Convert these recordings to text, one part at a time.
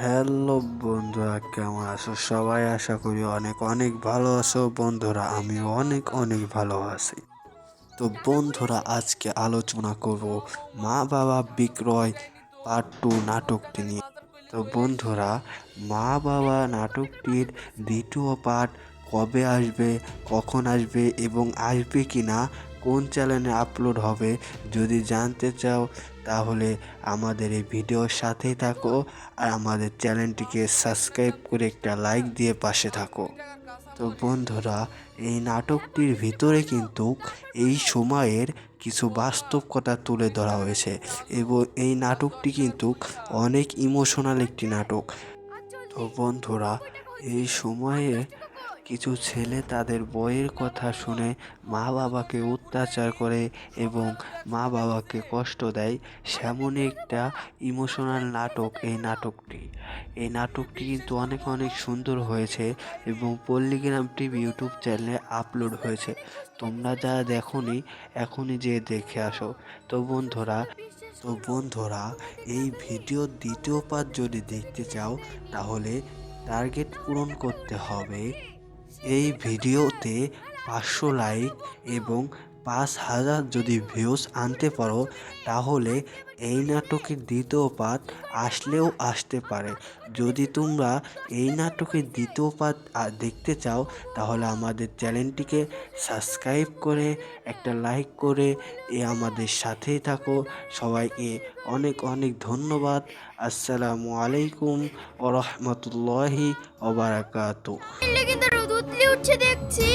Hello বন্ধুরা, কেমন আছো সবাই? আশা করি অনেক অনেক ভালো আছো বন্ধুরা। আমি অনেক অনেক ভালো আছি। তো বন্ধুরা, আজকে আলোচনা করব মা বাবা বিক্রয় পার্ট 2 নাটকটি নিয়ে। তো বন্ধুরা, মা বাবা নাটকটির দ্বিতীয় পার্ট কবে আসবে, কখন আসবে এবং আসবে কি না, কোন চ্যানেলে আপলোড হবে, যদি জানতে চাও তাহলে আমাদের এই ভিডিওর সাথেই থাকো আর আমাদের চ্যানেলটিকে সাবস্ক্রাইব করে একটা লাইক দিয়ে পাশে থাকো। তো বন্ধুরা, এই নাটকটির ভিতরে কিন্তু এই সময়ের কিছু বাস্তব কথা তুলে ধরা হয়েছে এবং এই নাটকটি কিন্তু অনেক ইমোশনাল একটি নাটক। তো বন্ধুরা, এই সময়ে কিছু ছেলে তাদের বইয়ের কথা শুনে মা বাবাকে অত্যাচার করে এবং মা বাবাকে কষ্ট দেয়, সেমনই একটা ইমোশনাল নাটক এই নাটকটি কিন্তু অনেক অনেক সুন্দর হয়েছে এবং পল্লীগ্রাম টিভি ইউটিউব চ্যানেলে আপলোড হয়েছে। তোমরা যারা দেখোনি, এখনই যেয়ে দেখে আসো। তো বন্ধুরা, এই ভিডিওর দ্বিতীয় পার্ট যদি দেখতে চাও তাহলে টার্গেট পূরণ করতে হবে। এই ভিডিওতে 500 লাইক এবং 5,000 যদি ভিউজ আনতে পারো তাহলে এই নাটকের দ্বিতীয় পার্ট আসলেও আসতে পারে। যদি তোমরা এই নাটকের দ্বিতীয় পার্ট দেখতে চাও তাহলে আমাদের চ্যানেলটিকে সাবস্ক্রাইব করে একটা লাইক করে আমাদের সাথেই থাকো। সবাইকে অনেক অনেক ধন্যবাদ। আসসালামু আলাইকুম ওয়া রাহমাতুল্লাহি ওয়া বারাকাতুহু। কিন্তু রোদ উতলে উঠছে দেখছি।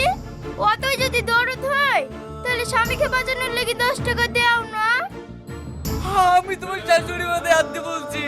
অতই যদি দরদ হয় তাহলে স্বামীকে বাঁচানোর লেগে 10 টাকা দাও না। আমি তোমার শাশুড়ি মাথায় হাত দিয়ে বলছি